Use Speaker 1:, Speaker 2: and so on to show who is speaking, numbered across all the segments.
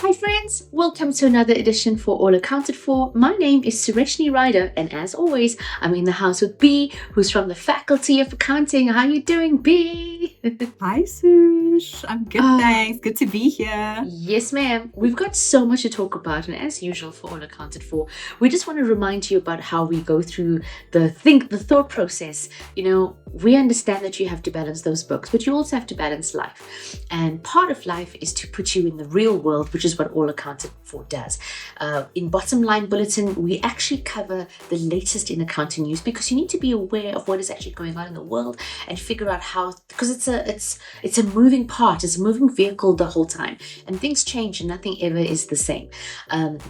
Speaker 1: Hi friends, welcome to another edition for All Accounted For. My name is Sureshni Ryder, and as always, I'm in the house with Bee, who's from the Faculty of Accounting. How you doing, Bee?
Speaker 2: Hi, Sush. I'm good, thanks. Good to be here.
Speaker 1: Yes, ma'am. We've got so much to talk about, and as usual for All Accounted For, we just want to remind you about how we go through the thought process. We understand that you have to balance those books, but you also have to balance life. And part of life is to put you in the real world, which is what All Accounted For does. In Bottom Line Bulletin, we actually cover the latest in accounting news because you need to be aware of what is actually going on in the world and figure out how, because it's a moving part, it's a moving vehicle the whole time, and things change and nothing ever is the same.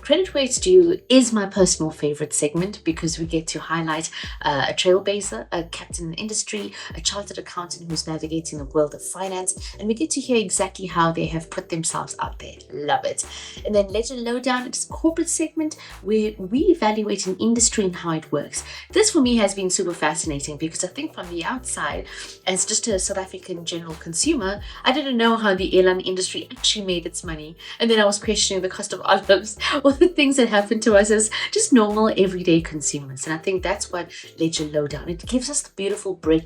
Speaker 1: Credit Where It's Due is my personal favorite segment because we get to highlight a trailblazer, a captain in the industry, a chartered accountant who's navigating the world of finance, and we get to hear exactly how they have put themselves out there. Love it. And then Ledger Lowdown, it's a corporate segment where we evaluate an industry and how it works. This for me has been super fascinating because I think from the outside, as just a South African general consumer, I didn't know how the airline industry actually made its money. And then I was questioning the cost of olives, all the things that happen to us as just normal everyday consumers. And I think that's what Ledger Lowdown, it gives us the beautiful breakdown.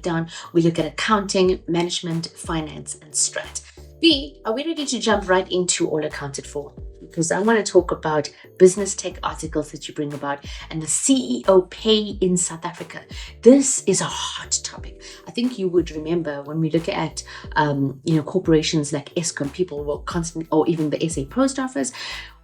Speaker 1: We look at accounting, management, finance, and strat. B, are we ready to jump right into All Accounted For? Because I want to talk about business tech articles that you bring about and the CEO pay in South Africa. This is a hot topic. I think you would remember when we look at corporations like Eskom, people were constantly, or even the SA Post Office,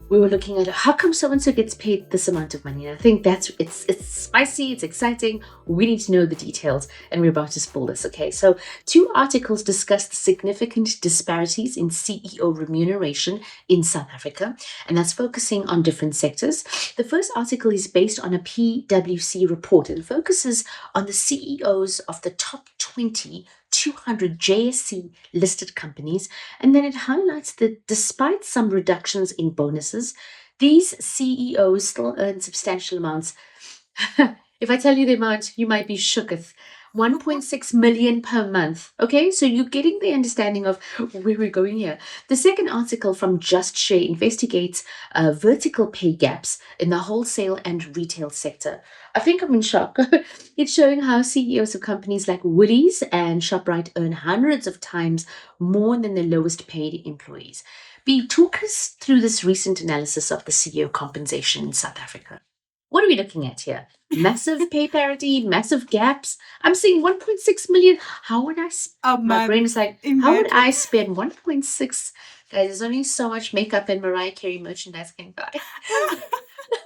Speaker 1: we were looking at how come so-and-so gets paid this amount of money. And I think it's spicy, it's exciting. We need to know the details, and we're about to spill this, okay? So 2 articles discuss the significant disparities in CEO remuneration in South Africa, and that's focusing on different sectors. The first article is based on a PwC report and focuses on the CEOs of the top 200 JSE listed companies, and then it highlights that despite some reductions in bonuses, these CEOs still earn substantial amounts. If I tell you the amount, you might be shooketh. 1.6 million per month. Okay, so you're getting the understanding of where we're going here. The second article from Just Share investigates vertical pay gaps in the wholesale and retail sector. I think I'm in shock. It's showing how CEOs of companies like Woolies and ShopRite earn hundreds of times more than the lowest paid employees. B, talk us through this recent analysis of the CEO compensation in South Africa. What are we looking at here? Massive pay parity, massive gaps. I'm seeing 1.6 million. How would I? My brain is like, how would I spend 1.6? Guys, there's only so much makeup and Mariah Carey merchandise can buy.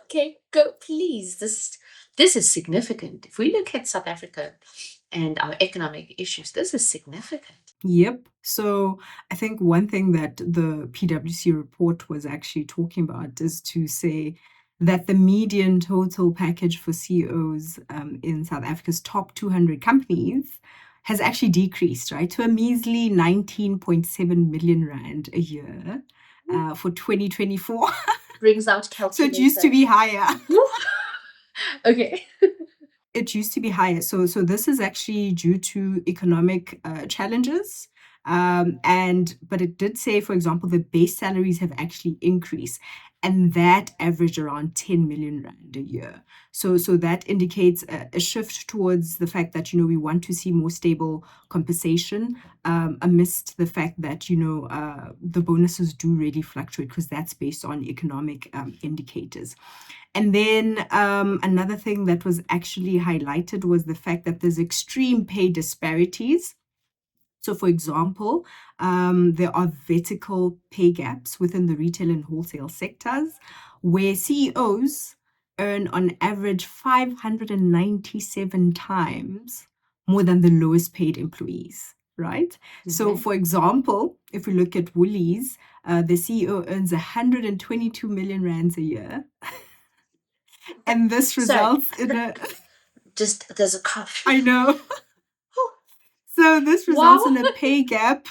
Speaker 1: Okay, go please. This is significant. If we look at South Africa and our economic issues, this is significant.
Speaker 2: Yep. So I think one thing that the PwC report was actually talking about is to say that the median total package for CEOs in South Africa's top 200 companies has actually decreased, right, to a measly 19.7 million rand a year for 2024.
Speaker 1: Brings out calculator.
Speaker 2: So it used to be higher.
Speaker 1: Okay.
Speaker 2: It used to be higher. So this is actually due to economic challenges. But it did say, for example, the base salaries have actually increased, and that averaged around 10 million rand a year. So that indicates a shift towards the fact that, we want to see more stable compensation amidst the fact that, the bonuses do really fluctuate because that's based on economic indicators. And then another thing that was actually highlighted was the fact that there's extreme pay disparities. So, for example, there are vertical pay gaps within the retail and wholesale sectors where CEOs earn on average 597 times more than the lowest paid employees, right? Mm-hmm. So, for example, if we look at Woolies, the CEO earns 122 million rands a year. And this results in a...
Speaker 1: Just, there's a cough.
Speaker 2: I know. So this results in a pay gap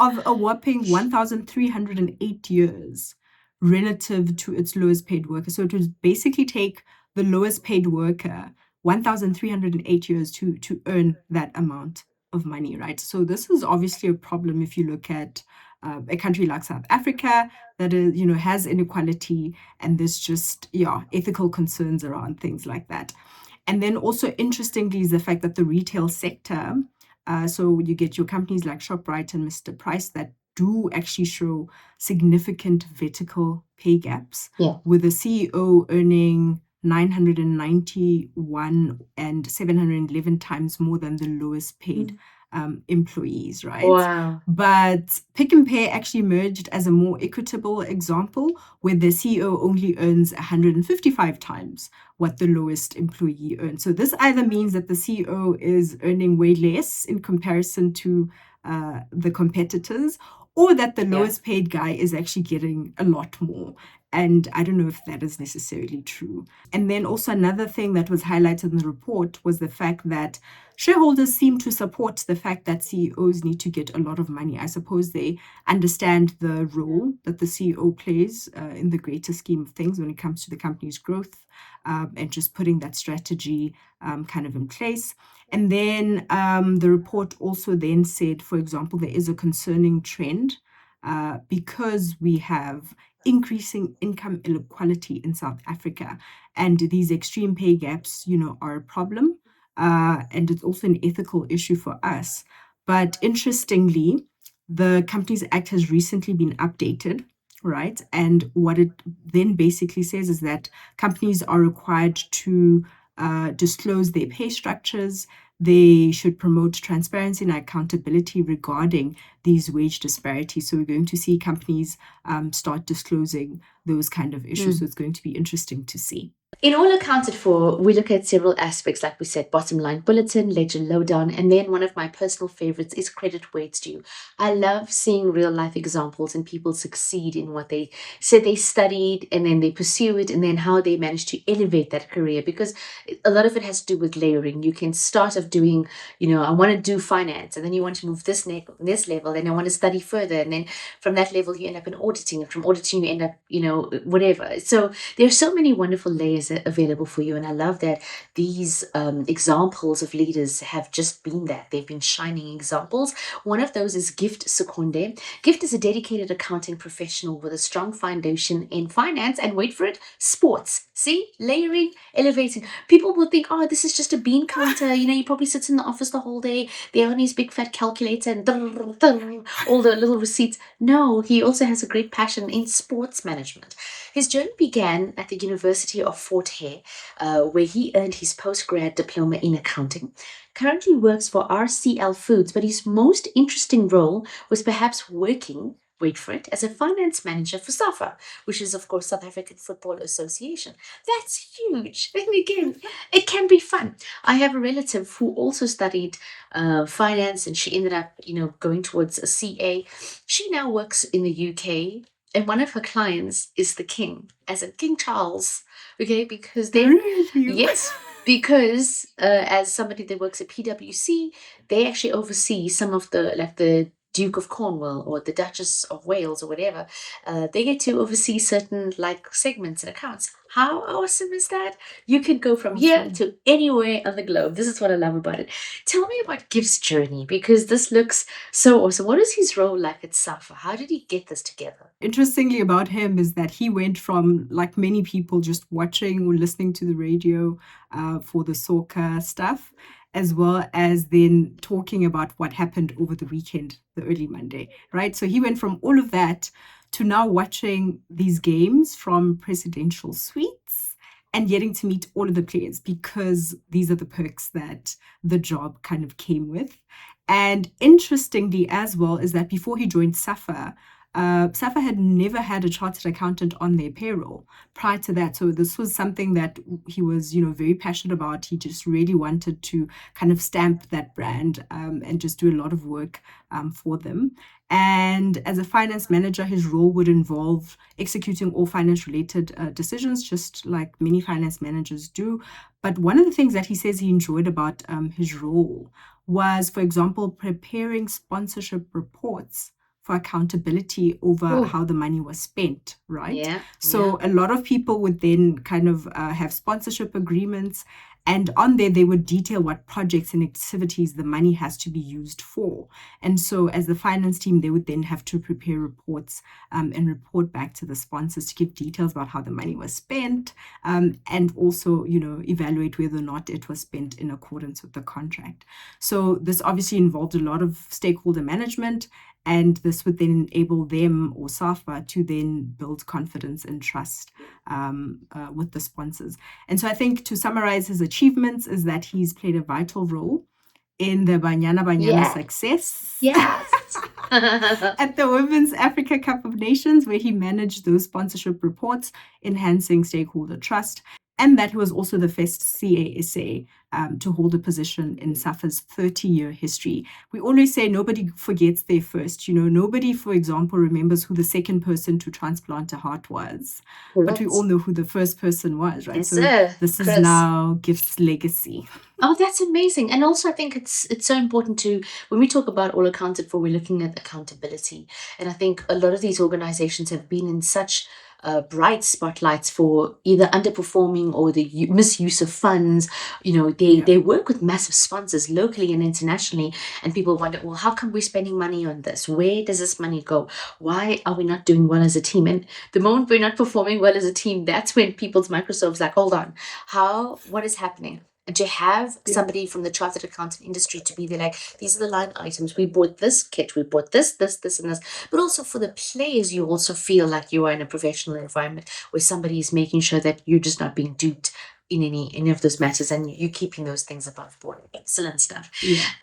Speaker 2: of a whopping 1,308 years relative to its lowest paid worker. So it would basically take the lowest paid worker 1,308 years to earn that amount of money, right? So this is obviously a problem if you look at a country like South Africa that is, has inequality, and there's just, ethical concerns around things like that. And then also interestingly is the fact that the retail sector, so you get your companies like ShopRite and Mr. Price that do actually show significant vertical pay gaps,
Speaker 1: Yeah.
Speaker 2: with the CEO earning 991 and 711 times more than the lowest paid employees, right?
Speaker 1: Wow.
Speaker 2: But Pick and Pay actually emerged as a more equitable example, where the CEO only earns 155 times what the lowest employee earns. So this either means that the CEO is earning way less in comparison to the competitors, or that the lowest paid guy is actually getting a lot more. And I don't know if that is necessarily true. And then also another thing that was highlighted in the report was the fact that shareholders seem to support the fact that CEOs need to get a lot of money. I suppose they understand the role that the CEO plays in the greater scheme of things when it comes to the company's growth, and just putting that strategy kind of in place. And then the report also then said, for example, there is a concerning trend because we have increasing income inequality in South Africa, and these extreme pay gaps, are a problem, and it's also an ethical issue for us. But interestingly, the Companies Act has recently been updated, right? And what it then basically says is that companies are required to disclose their pay structures. They should promote transparency and accountability regarding these wage disparities. So we're going to see companies start disclosing those kind of issues. So it's going to be interesting to see.
Speaker 1: In All Accounted For, we look at several aspects, like we said, bottom line bulletin, ledger lowdown, and then one of my personal favorites is credit where it's due. I love seeing real life examples and people succeed in what they said they studied, and then they pursue it, and then how they manage to elevate that career, because a lot of it has to do with layering. You can start off doing, I want to do finance, and then you want to move this level, and I want to study further, and then from that level you end up in auditing, and from auditing you end up, whatever. So there's so many wonderful layers available for you, and I love that these examples of leaders have just been that. They've been shining examples. One of those is Gift Sikonde. Gift is a dedicated accounting professional with a strong foundation in finance and, wait for it, sports. See, layering, elevating. People will think, oh, this is just a bean counter. He probably sits in the office the whole day. They own his big fat calculator and all the little receipts. No, he also has a great passion in sports management. His journey began at the University of Fort Hare, where he earned his postgrad diploma in accounting. Currently works for RCL Foods, but his most interesting role was perhaps working, wait for it, as a finance manager for SAFA, which is, of course, South African Football Association. That's huge. And again, it can be fun. I have a relative who also studied finance, and she ended up, going towards a CA. She now works in the UK, and one of her clients is the king, as in King Charles. Okay, because they
Speaker 2: Really?
Speaker 1: yes, because as somebody that works at PwC, they actually oversee some of the Duke of Cornwall or the Duchess of Wales or whatever. They get to oversee certain segments and accounts. How awesome is that? You can go from here
Speaker 2: Awesome.
Speaker 1: to anywhere on the globe. This is what I love about it. Tell me about Gift's journey, because this looks so awesome. What is his role like at SAFA? How did he get this together?
Speaker 2: Interestingly about him is that he went from, like many people, just watching or listening to the radio for the soccer stuff, as well as then talking about what happened over the weekend, the early Monday, right? So he went from all of that to now watching these games from presidential suites and getting to meet all of the players, because these are the perks that the job kind of came with. And interestingly as well is that before he joined SAFA, SAFA had never had a chartered accountant on their payroll prior to that. So this was something that he was, very passionate about. He just really wanted to kind of stamp that brand, and just do a lot of work for them. And as a finance manager, his role would involve executing all finance related decisions, just like many finance managers do. But one of the things that he says he enjoyed about his role was, for example, preparing sponsorship reports for accountability over how the money was spent, right?
Speaker 1: Yeah.
Speaker 2: So a lot of people would then kind of have sponsorship agreements, And on there, they would detail what projects and activities the money has to be used for. And so, as the finance team, they would then have to prepare reports and report back to the sponsors to give details about how the money was spent, and also, evaluate whether or not it was spent in accordance with the contract. So, this obviously involved a lot of stakeholder management, and this would then enable them or SAFA to then build confidence and trust with the sponsors. And so I think to summarize his achievements is that he's played a vital role in the Banyana Banyana
Speaker 1: Yeah.
Speaker 2: success
Speaker 1: Yes.
Speaker 2: at the Women's Africa Cup of Nations, where he managed those sponsorship reports, enhancing stakeholder trust. And that he was also the first CASA to hold a position in SAFA's 30-year history. We always say nobody forgets their first. Nobody, for example, remembers who the second person to transplant a heart was. But we all know who the first person was, right?
Speaker 1: Yes,
Speaker 2: So
Speaker 1: sir.
Speaker 2: this is
Speaker 1: Chris.
Speaker 2: now Gift's legacy.
Speaker 1: Oh, that's amazing. And also I think it's so important to, when we talk about all accounted for, we're looking at accountability. And I think a lot of these organizations have been in such bright spotlights for either underperforming or the misuse of funds. They work with massive sponsors locally and internationally, and people wonder, well, how come we're spending money on this? Where does this money go? Why are we not doing well as a team? And the moment we're not performing well as a team, that's when people's Microsoft's like, hold on, what is happening? And to have somebody from the chartered accountant industry to be there, like, these are the line items. We bought this kit, we bought this, and this. But also for the players, you also feel like you are in a professional environment where somebody is making sure that you're just not being duped in any of those matters, and you keeping those things above board. Excellent stuff.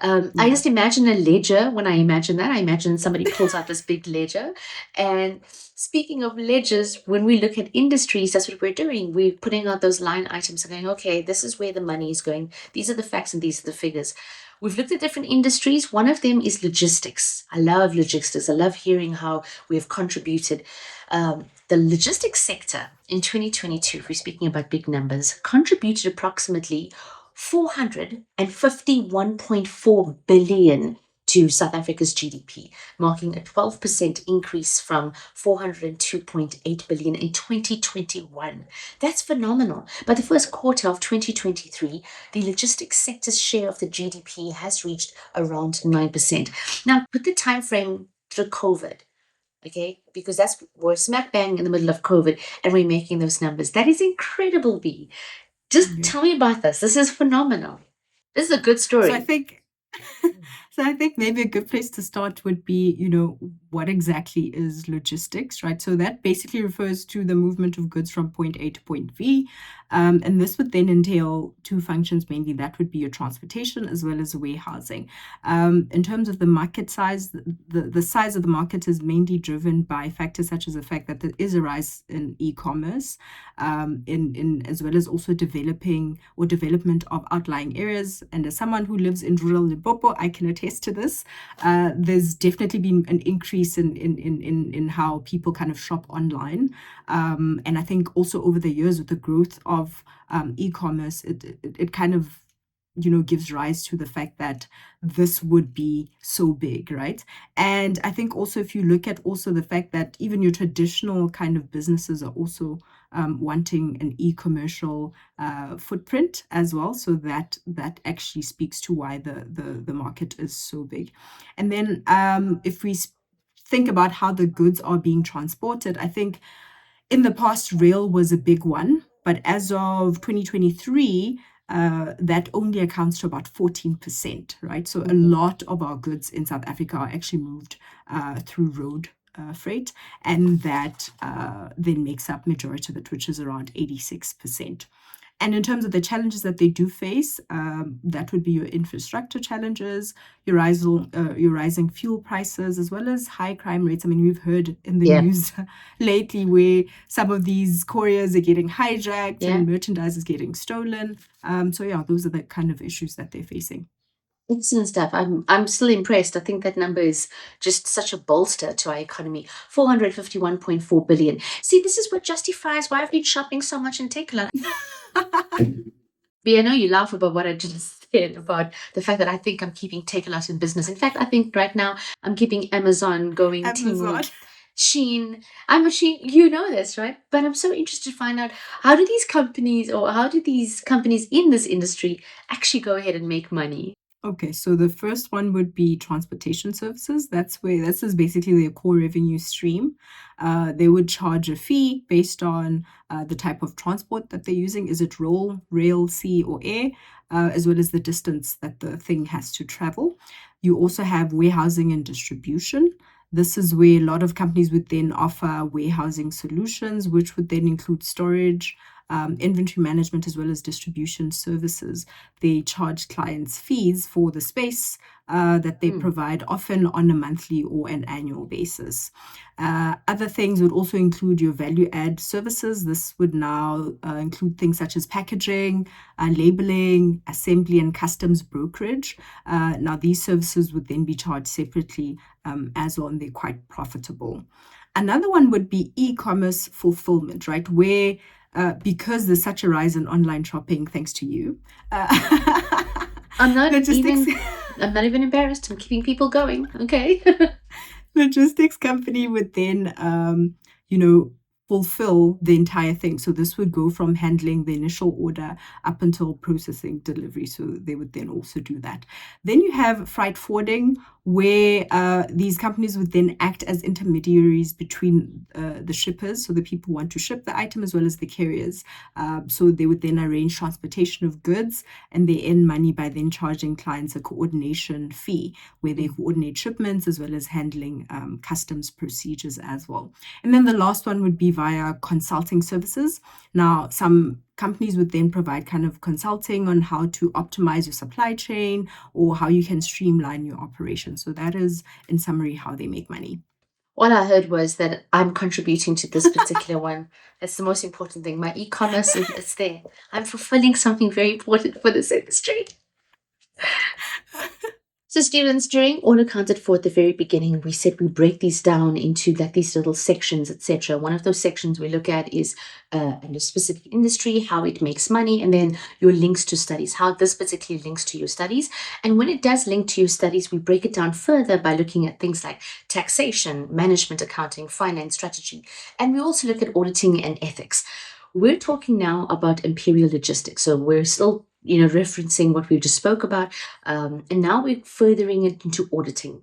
Speaker 1: I just imagine a ledger. When I imagine that, I imagine somebody pulls out this big ledger. And speaking of ledgers, when we look at industries, that's what we're doing. We're putting out those line items and going, okay, this is where the money is going. These are the facts and these are the figures. We've looked at different industries. One of them is logistics. I love logistics. I love hearing how we have contributed. The logistics sector in 2022, if we're speaking about big numbers, contributed approximately 451.4 billion to South Africa's GDP, marking a 12% increase from 402.8 billion in 2021. That's phenomenal. By the first quarter of 2023, the logistics sector's share of the GDP has reached around 9%. Now, put the time frame through COVID, okay? Because we're smack bang in the middle of COVID and we're making those numbers. That is incredible, B. Just tell me about this. This is phenomenal. This is a good story.
Speaker 2: So I think maybe a good place to start would be, what exactly is logistics, right? So that basically refers to the movement of goods from point A to point B. And this would then entail two functions mainly. That would be your transportation as well as warehousing. In terms of the market size, the size of the market is mainly driven by factors such as the fact that there is a rise in e-commerce, in as well as also development of outlying areas. And as someone who lives in rural Limpopo, I can attest to this. There's definitely been an increase in how people kind of shop online. And I think also over the years with the growth of e-commerce, it kind of gives rise to the fact that this would be so big, right? And I think also if you look at also the fact that even your traditional kind of businesses are also wanting an e-commercial footprint as well. So that actually speaks to why the market is so big. And then if we think about how the goods are being transported, I think in the past, rail was a big one, but as of 2023, that only accounts to about 14%, right? So a lot of our goods in South Africa are actually moved through road freight, and that then makes up majority of it, which is around 86%. And in terms of the challenges that they do face, that would be your infrastructure challenges, your rising fuel prices, as well as high crime rates. I mean, we've heard in the news lately where some of these couriers are getting hijacked and merchandise is getting stolen. So yeah, those are the kind of issues that they're facing.
Speaker 1: Excellent stuff. I'm still impressed. I think that number is just such a bolster to our economy. 451.4 billion. See, this is what justifies why I've been shopping so much in Takealot. B, I know you laugh about what I just said about the fact that I think I'm keeping Takealot in business. In fact, I think right now I'm keeping Amazon going.
Speaker 2: Amazon.
Speaker 1: Sheen. I'm a Sheen. You know this, right? But I'm so interested to find out, how do these companies, or how do these companies in this industry actually go ahead and make money?
Speaker 2: Okay, so the first one would be transportation services. This is basically their core revenue stream. They would charge a fee based on the type of transport that they're using. Is it rail, sea, or air? As well as the distance that the thing has to travel. You also have warehousing and distribution. This is where a lot of companies would then offer warehousing solutions, which would then include storage, inventory management, as well as distribution services. They charge clients fees for the space that they
Speaker 1: Mm.
Speaker 2: provide, often on a monthly or an annual basis. Other things would also include your value add services. This would now include things such as packaging, labeling, assembly, and customs brokerage. Now, these services would then be charged separately as well, and they're quite profitable. Another one would be e-commerce fulfillment, right? Where because there's such a rise in online shopping, thanks to you,
Speaker 1: I'm not
Speaker 2: logistics
Speaker 1: even. I'm not even embarrassed. I'm keeping people going. Okay.
Speaker 2: logistics company would then, you know, fulfill the entire thing. So this would go from handling the initial order up until processing delivery. So they would then also do that. Then you have freight forwarding, where these companies would then act as intermediaries between the shippers, so the people who want to ship the item, as well as the carriers. So they would then arrange transportation of goods, and they earn money by then charging clients a coordination fee, where they coordinate shipments as well as handling customs procedures as well. And then the last one would be via consulting services. Now, some companies would then provide kind of consulting on how to optimize your supply chain or how you can streamline your operations. So that is, in summary, how they make money.
Speaker 1: All I heard was that I'm contributing to this particular one. That's the most important thing. My e-commerce is there. I'm fulfilling something very important for this industry. So, students, during all accounted for at the very beginning, we said we break these down into like these little sections, etc. One of those sections we look at is in a specific industry, how it makes money, and then your links to studies, how this particularly links to your studies. And when it does link to your studies, we break it down further by looking at things like taxation, management, accounting, finance, strategy, and we also look at auditing and ethics. We're talking now about imperial logistics, so we're still referencing what we just spoke about, and now we're furthering it into auditing.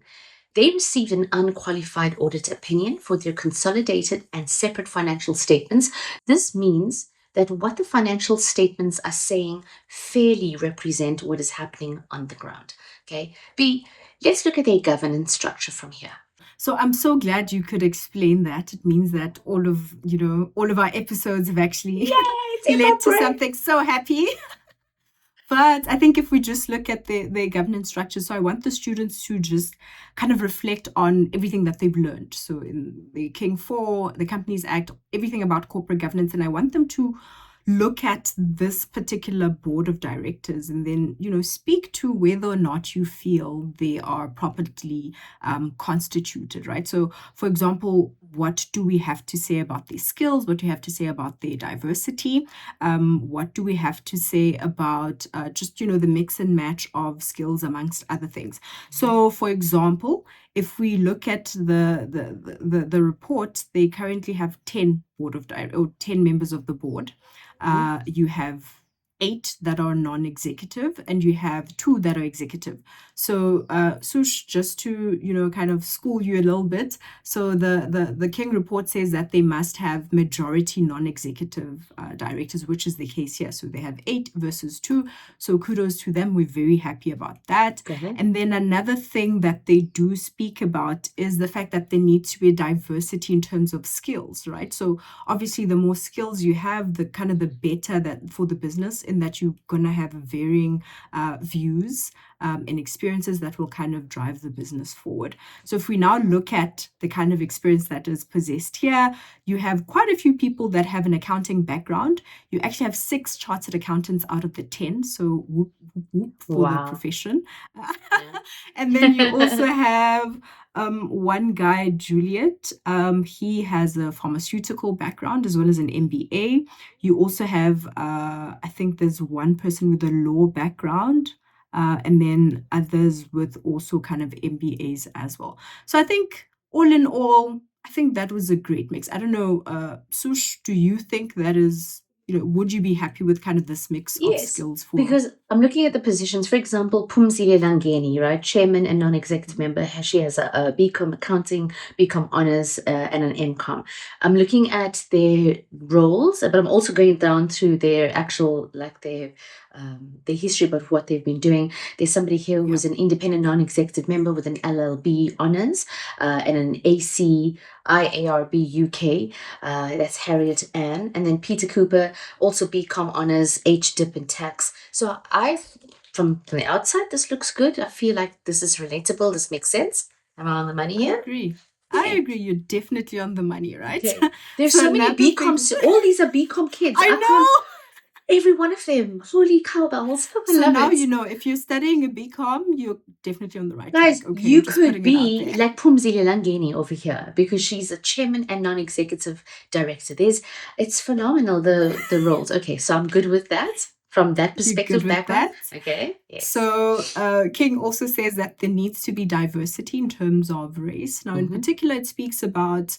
Speaker 1: They received an unqualified audit opinion for their consolidated and separate financial statements. This means that what the financial statements are saying fairly represent what is happening on the ground. Okay, B, let's look at their governance structure from here.
Speaker 2: So I'm so glad you could explain that. It means that all of our episodes have actually
Speaker 1: Yay, take a
Speaker 2: led to
Speaker 1: break.
Speaker 2: something so happy. But I think if we just look at their governance structure, so I want the students to just kind of reflect on everything that they've learned. So in the King 4, the Companies Act, everything about corporate governance, and I want them to look at this particular board of directors and then speak to whether or not you feel they are properly constituted, right? So for example, what do we have to say about their skills? What do we have to say about their diversity? What do we have to say about just the mix and match of skills amongst other things? So for example, if we look at the report, they currently have 10 or 10 members of the board. You have 8 that are non-executive, and you have 2 that are executive. So, Sush, just to kind of school you a little bit. So the King report says that they must have majority non-executive directors, which is the case here. So they have 8 versus 2. So kudos to them. We're very happy about that.
Speaker 1: Go ahead.
Speaker 2: And then another thing that they do speak about is the fact that there needs to be a diversity in terms of skills, right? So obviously the more skills you have, the kind of the better that for the business, in that you're gonna have varying views and experiences that will kind of drive the business forward. So if we now look at the kind of experience that is possessed here, you have quite a few people that have an accounting background. You actually have 6 chartered accountants out of the 10, so whoop, whoop, whoop for the
Speaker 1: Wow.
Speaker 2: profession.
Speaker 1: Yeah.
Speaker 2: And then you also have one guy, Juliet. He has a pharmaceutical background as well as an MBA. You also have, I think there's one person with a law background, and then others with also kind of MBAs as well. So I think all in all, I think that was a great mix. I don't know, Sush, do you think that is, would you be happy with kind of this mix of
Speaker 1: Yes,
Speaker 2: skills for?
Speaker 1: because I'm looking at the positions. For example, Pumzile Langeni, right? Chairman and non-executive member. She has a BCom accounting, BCom honors, and an MCom. I'm looking at their roles, but I'm also going down to their actual, like their history about what they've been doing. There's somebody here
Speaker 2: Yeah.
Speaker 1: who's an independent non-executive member with an LLB honors and an AC IARB UK. That's Harriet Ann, and then Peter Cooper, also BCom honors, HDip in tax. So from the outside, this looks good. I feel like this is relatable. This makes sense. Am I on the money
Speaker 2: I
Speaker 1: here?
Speaker 2: agree. I
Speaker 1: Yeah.
Speaker 2: agree. You're definitely on the money, right?
Speaker 1: Okay. There's
Speaker 2: So
Speaker 1: so many
Speaker 2: another thing,
Speaker 1: BComs. All these are BCom kids.
Speaker 2: I
Speaker 1: I can't.
Speaker 2: know.
Speaker 1: Every one of them. Holy cowbells! I
Speaker 2: So
Speaker 1: love
Speaker 2: now
Speaker 1: it.
Speaker 2: you know if you're studying a BCom, you're definitely on the right
Speaker 1: Guys,
Speaker 2: track. Okay,
Speaker 1: you
Speaker 2: just
Speaker 1: could
Speaker 2: putting it out
Speaker 1: be
Speaker 2: there.
Speaker 1: like Pumzile Langeni over here because she's a chairman and non-executive director. It's phenomenal the roles. Okay, so I'm good with that from that
Speaker 2: You're good
Speaker 1: perspective
Speaker 2: with
Speaker 1: background.
Speaker 2: that?
Speaker 1: Okay, yes.
Speaker 2: So King also says that there needs to be diversity in terms of race. Now, in
Speaker 1: Mm-hmm.
Speaker 2: particular, it speaks about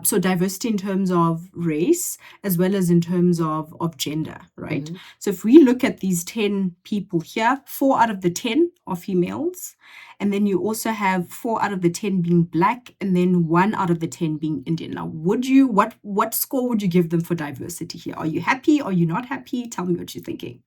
Speaker 2: so diversity in terms of race as well as in terms of gender, right?
Speaker 1: Mm-hmm.
Speaker 2: So if we look at these 10 people here, 4 out of the 10 are females. And then you also have 4 out of the 10 being black, and then 1 out of the 10 being Indian. Now, what score would you give them for diversity here? Are you happy? Are you not happy? Tell me what you're thinking.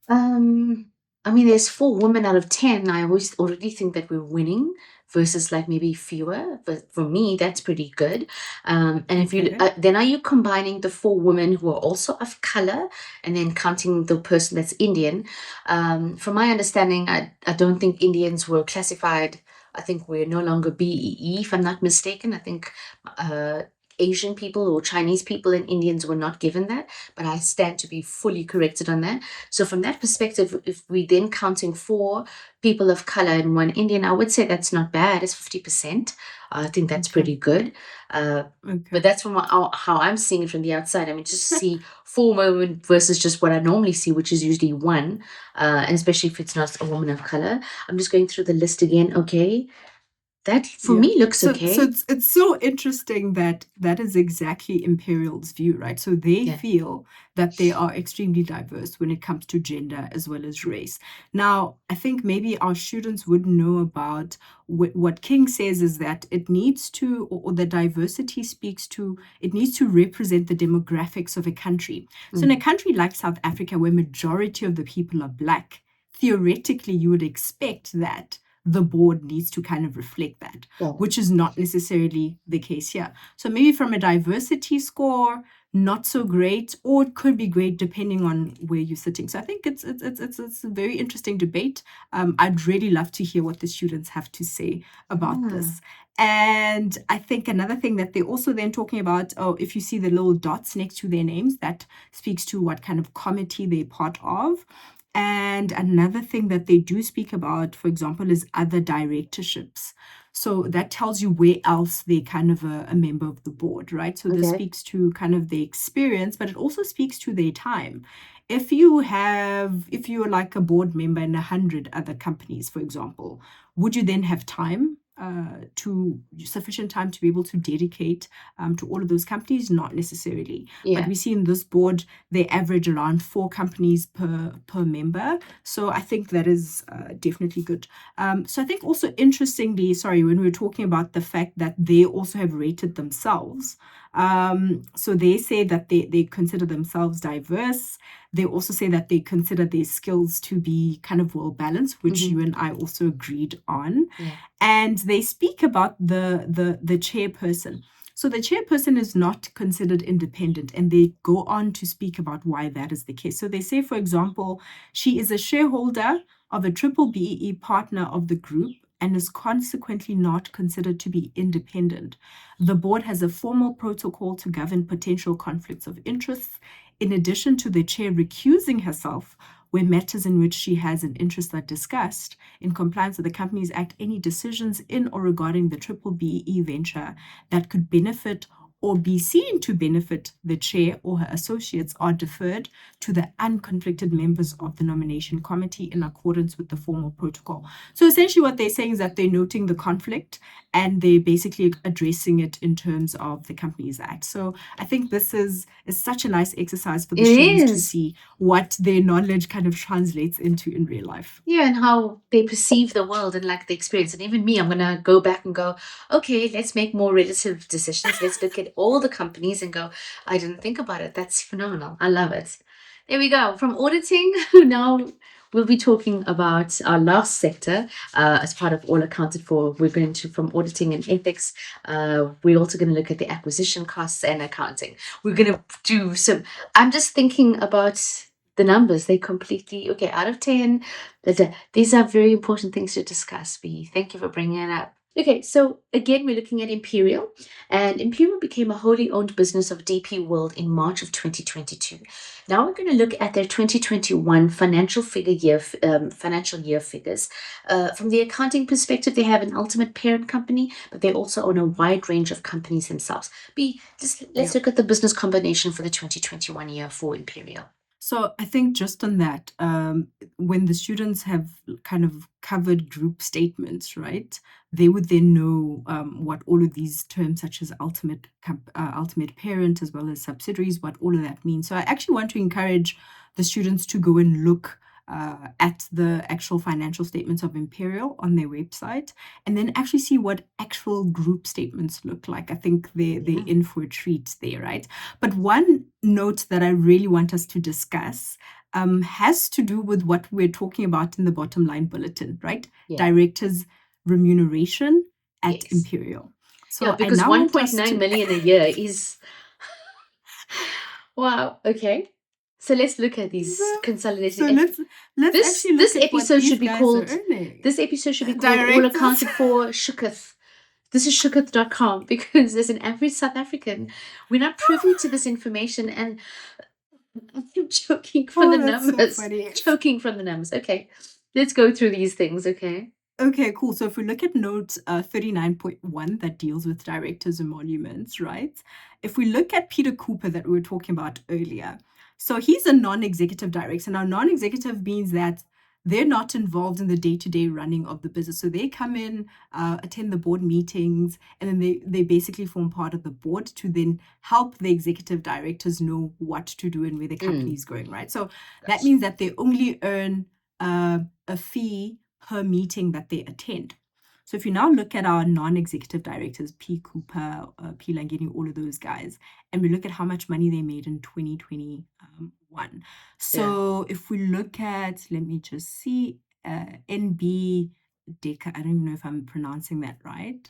Speaker 1: I mean, there's 4 women out of 10. I always already think that we're winning versus like maybe fewer, but for me, that's pretty good. And if you
Speaker 2: Okay.
Speaker 1: then are you combining the 4 women who are also of color and then counting the person that's Indian? From my understanding, I don't think Indians were classified. I think we're no longer BEE, if I'm not mistaken. I think uh, Asian people or Chinese people and Indians were not given that, but I stand to be fully corrected on that. So from that perspective, if we then counting 4 people of color and 1 Indian, I would say that's not bad. It's 50%. I think that's
Speaker 2: Okay.
Speaker 1: pretty good. Uh,
Speaker 2: Okay.
Speaker 1: but that's from how I'm seeing it from the outside. I mean, just see 4 women versus just what I normally see, which is usually one, and especially if it's not a woman of color. I'm just going through the list again. Okay, that for
Speaker 2: Yeah.
Speaker 1: me looks
Speaker 2: So
Speaker 1: okay.
Speaker 2: it's so interesting that that is exactly Imperial's view, right? So they
Speaker 1: Yeah.
Speaker 2: feel that they are extremely diverse when it comes to gender as well as race. Now, I think maybe our students would know about what King says is that it needs to, or the diversity speaks to, it needs to represent the demographics of a country. So in a
Speaker 1: Mm.
Speaker 2: country like South Africa, where majority of the people are black, theoretically you would expect that the board needs to kind of reflect that,
Speaker 1: Yeah.
Speaker 2: which is not necessarily the case here. So maybe from a diversity score, not so great, or it could be great depending on where you're sitting. So I think it's a very interesting debate. I'd really love to hear what the students have to say about
Speaker 1: Ah.
Speaker 2: this. And I think another thing that they're also then talking about, oh, if you see the little dots next to their names, that speaks to what kind of committee they're part of. And another thing that they do speak about, for example, is other directorships. So that tells you where else they're kind of a member of the board, right? So this
Speaker 1: Okay.
Speaker 2: speaks to kind of their experience, but it also speaks to their time. If you're like a board member in 100 other companies, for example, would you then have time to sufficient time to be able to dedicate to all of those companies? Not necessarily. But
Speaker 1: Yeah.
Speaker 2: we see in this board, they average around 4 companies per member. So I think that is definitely good. So I think also interestingly, sorry, when we were talking about the fact that they also have rated themselves. So they say that they consider themselves diverse. They also say that they consider their skills to be kind of well balanced, which
Speaker 1: Mhm.
Speaker 2: you and I also agreed on.
Speaker 1: Yeah.
Speaker 2: And they speak about the chairperson. So the chairperson is not considered independent, and they go on to speak about why that is the case. So they say, for example, she is a shareholder of a triple BEE partner of the group and is consequently not considered to be independent. The board has a formal protocol to govern potential conflicts of interest. In addition to the chair recusing herself where matters in which she has an interest are discussed, in compliance with the Companies Act, any decisions in or regarding the triple BEE venture that could benefit or be seen to benefit the chair or her associates are deferred to the unconflicted members of the nomination committee in accordance with the formal protocol. So essentially what they're saying is that they're noting the conflict and they're basically addressing it in terms of the Companies Act. So I think this is such a nice exercise for the
Speaker 1: It
Speaker 2: students to
Speaker 1: is.
Speaker 2: see what their knowledge kind of translates into in real life.
Speaker 1: Yeah, and how they perceive the world and like the experience. And even me, I'm gonna go back and go, okay, let's make more relative decisions. Let's look at all the companies and go, I didn't think about it. That's phenomenal. I love it. There we go. From auditing, now we'll be talking about our last sector as part of All Accounted For. We're going to from auditing and ethics. We're also going to look at the acquisition costs and accounting. We're going to do some. I'm just thinking about the numbers. They completely okay. Out of 10, these are very important things to discuss. B. Thank you for bringing it up. Okay, so again, we're looking at Imperial, and Imperial became a wholly owned business of DP World in March of 2022. Now we're going to look at their 2021 financial year figures. From the accounting perspective, they have an ultimate parent company, but they also own a wide range of companies themselves. B, let's look at the business combination for the 2021 year for Imperial.
Speaker 2: So I think just on that, when the students have kind of covered group statements, right, they would then know what all of these terms, such as ultimate parent as well as subsidiaries, what all of that means. So I actually want to encourage the students to go and look at the actual financial statements of Imperial on their website, and then actually see what actual group statements look like. I think they're in for a treat there, right? But one note that I really want us to discuss has to do with what we're talking about in the bottom line bulletin, right?
Speaker 1: Yeah.
Speaker 2: Directors' remuneration at
Speaker 1: Yes.
Speaker 2: Imperial. So
Speaker 1: Yeah, because
Speaker 2: I now want us
Speaker 1: 1.9
Speaker 2: to
Speaker 1: million a year is wow. Okay. So let's look at these consolidated.
Speaker 2: So let's actually look
Speaker 1: This
Speaker 2: at what
Speaker 1: episode
Speaker 2: these
Speaker 1: should be
Speaker 2: guys
Speaker 1: called.
Speaker 2: are earning.
Speaker 1: This episode should be called All
Speaker 2: Directors.
Speaker 1: Accounted For Shuketh. This is shuketh.com because as an average South African, we're not privy to this information, and I'm choking from the
Speaker 2: that's so
Speaker 1: numbers.
Speaker 2: funny.
Speaker 1: Choking from the numbers. Okay. Let's go through these things, okay?
Speaker 2: Okay, cool. So if we look at note 39.1 that deals with directors and monuments, right? If we look at Peter Cooper that we were talking about earlier, so he's a non-executive director. Now, non-executive means that they're not involved in the day-to-day running of the business. So they come in, attend the board meetings, and then they basically form part of the board to then help the executive directors know what to do and where the company is going, right? So that means that they only earn a fee per meeting that they attend. So if you now look at our non-executive directors, P. Cooper, P. Langeni, all of those guys, and we look at how much money they made in 2021. So if we look at, let me just see, NB Deca, I don't even know if I'm pronouncing that right,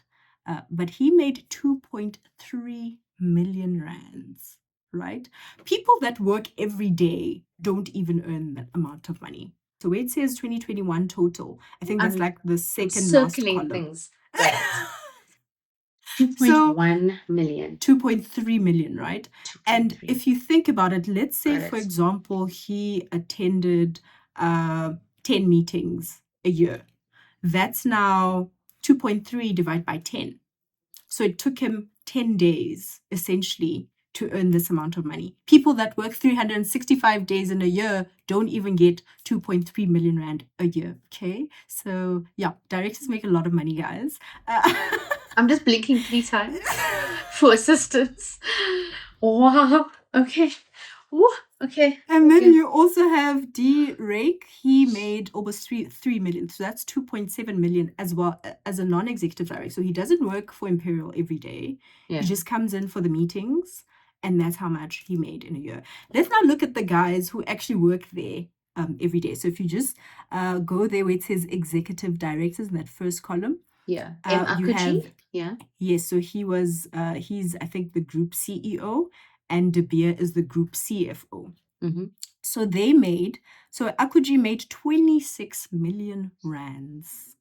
Speaker 2: but he made 2.3 million rands, right? People that work every day don't even earn that amount of money. So where it says 2021 total, I think that's like the second last column.
Speaker 1: Things. Right. 2.1 million.
Speaker 2: 2.3 million, right?
Speaker 1: 2.3.
Speaker 2: And if you think about it, let's say, for example, he attended 10 meetings a year. That's now 2.3 divided by 10. So it took him 10 days, essentially, to earn this amount of money. People that work 365 days in a year don't even get 2.3 million rand a year. Okay, so yeah, directors make a lot of money, guys.
Speaker 1: I'm just blinking 3 times for assistance. Wow. Okay. Ooh, okay.
Speaker 2: And then you also have D. Rake. He made almost 3 million. So that's 2.7 million as well as a non-executive director. So he doesn't work for Imperial every day. He just comes in for the meetings, and that's how much he made in a year. Let's now look at the guys who actually work there every day. So if you just go there where it says executive directors in that first column.
Speaker 1: Yeah.
Speaker 2: You have,
Speaker 1: yeah.
Speaker 2: Yes, so he's I think the group CEO, and De Beer is the group CFO. So Akuji made 26 million rands.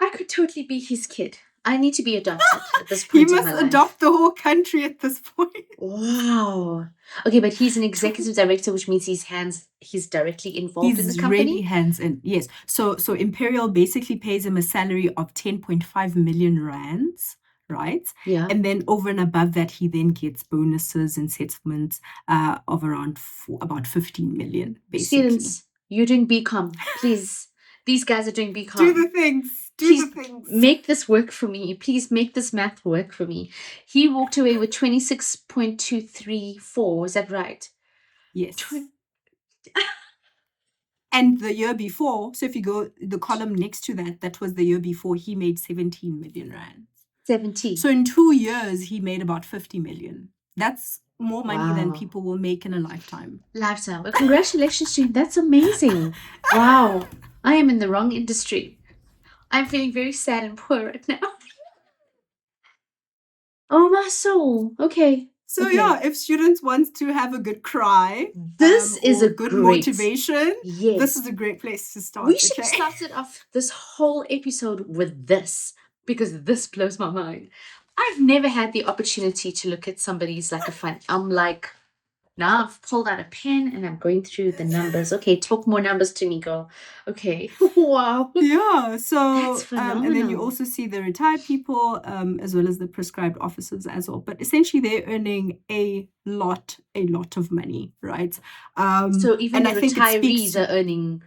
Speaker 1: I could totally be his kid. I need to be adopted at this point
Speaker 2: He
Speaker 1: in my
Speaker 2: must
Speaker 1: life.
Speaker 2: adopt the whole country at this point.
Speaker 1: Wow. Okay, but he's an executive director, which means he's directly involved in the company.
Speaker 2: He's really hands-in, yes. So Imperial basically pays him a salary of 10.5 million rands, right?
Speaker 1: Yeah.
Speaker 2: And then over and above that, he then gets bonuses and settlements of around about 15 million, basically.
Speaker 1: Students, you're doing BCom. Please. These guys are doing BCom.
Speaker 2: Do the things. Do
Speaker 1: Please
Speaker 2: the things.
Speaker 1: make this work for me. Please make this math work for me. He walked away with 26.234. Is that right?
Speaker 2: Yes. And the year before, so if you go the column next to that, that was the year before, he made 17 million rand.
Speaker 1: 70.
Speaker 2: So in 2 years, he made about 50 million. That's more money than
Speaker 1: Wow.
Speaker 2: people will make in a lifetime.
Speaker 1: Lifetime. Well, congratulations to you. That's amazing. Wow. I am in the wrong industry. I'm feeling very sad and poor right now. Oh, my soul. Okay.
Speaker 2: So
Speaker 1: Okay.
Speaker 2: yeah, if students want to have a good cry,
Speaker 1: This is
Speaker 2: or
Speaker 1: a
Speaker 2: good
Speaker 1: great
Speaker 2: motivation,
Speaker 1: Yes.
Speaker 2: this is a great place to start.
Speaker 1: We should have
Speaker 2: okay?
Speaker 1: started off this whole episode with this because this blows my mind. I've never had the opportunity to look at somebody's like a fun. I'm like, now I've pulled out a pen and I'm going through the numbers. Okay, talk more numbers to me, girl. Okay. Wow.
Speaker 2: Yeah, so
Speaker 1: That's
Speaker 2: and then you
Speaker 1: phenomenal.
Speaker 2: also see the retired people, as well as the prescribed officers as well. But essentially, they're earning a lot of money, right?
Speaker 1: So even
Speaker 2: and
Speaker 1: the
Speaker 2: I think it speaks
Speaker 1: retirees
Speaker 2: to,
Speaker 1: are earning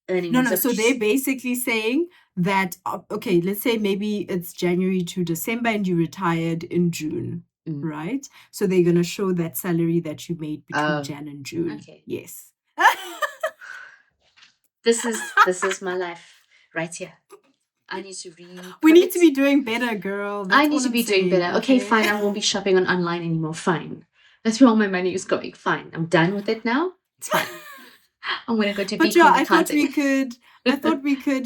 Speaker 2: no,
Speaker 1: is that
Speaker 2: so
Speaker 1: what you
Speaker 2: they're
Speaker 1: s-
Speaker 2: basically saying that okay, let's say maybe it's January to December and you retired in June,
Speaker 1: Mm.
Speaker 2: right? So they're gonna show that salary that you made between
Speaker 1: Oh,
Speaker 2: Jan and June.
Speaker 1: okay.
Speaker 2: Yes.
Speaker 1: This is my life right here. I need to read.
Speaker 2: We need to be doing better, girl. That's
Speaker 1: I need
Speaker 2: all
Speaker 1: to
Speaker 2: I'm
Speaker 1: be doing
Speaker 2: saying,
Speaker 1: better. Okay, fine. I won't be shopping online anymore. Fine. That's where all my money is going. Fine. I'm done with it now. It's fine. I'm gonna go to
Speaker 2: But yeah,
Speaker 1: BCom
Speaker 2: I thought we
Speaker 1: accounting.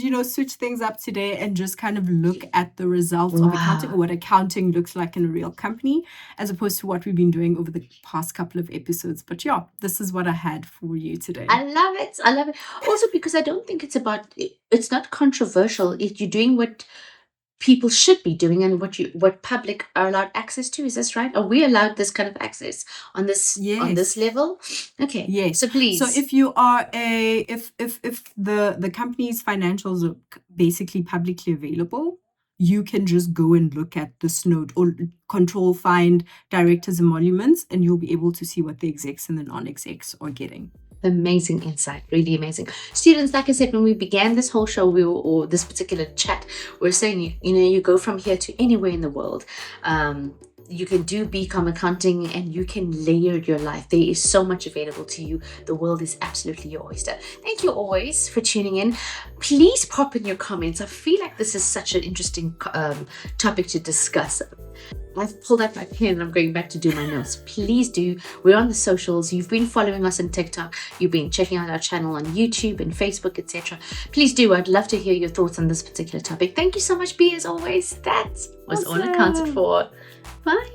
Speaker 2: could, switch things up today and just kind of look at the results of accounting, or
Speaker 1: Wow.
Speaker 2: what accounting looks like in a real company, as opposed to what we've been doing over the past couple of episodes. But yeah, this is what I had for you today.
Speaker 1: I love it. I love it. Also because I don't think it's not controversial. If you're doing what people should be doing and what public are allowed access to. Is this right? Are we allowed this kind of access on this
Speaker 2: Yes.
Speaker 1: level? Okay.
Speaker 2: Yes.
Speaker 1: So please.
Speaker 2: So if you are if the company's financials are basically publicly available, you can just go and look at this note, or control find directors and emoluments, and you'll be able to see what the execs and the non-execs are getting.
Speaker 1: Amazing insight, really amazing. Students, like I said, when we began this whole show, or this particular chat, we're saying, you go from here to anywhere in the world. You can do BCom accounting and you can layer your life. There is so much available to you. The world is absolutely your oyster. Thank you always for tuning in. Please pop in your comments. I feel like this is such an interesting topic to discuss. I've pulled out my pen and I'm going back to do my notes. Please do. We're on the socials. You've been following us on TikTok. You've been checking out our channel on YouTube and Facebook, etc. Please do. I'd love to hear your thoughts on this particular topic. Thank you so much, Bee, as always. That was all accounted for. Bye.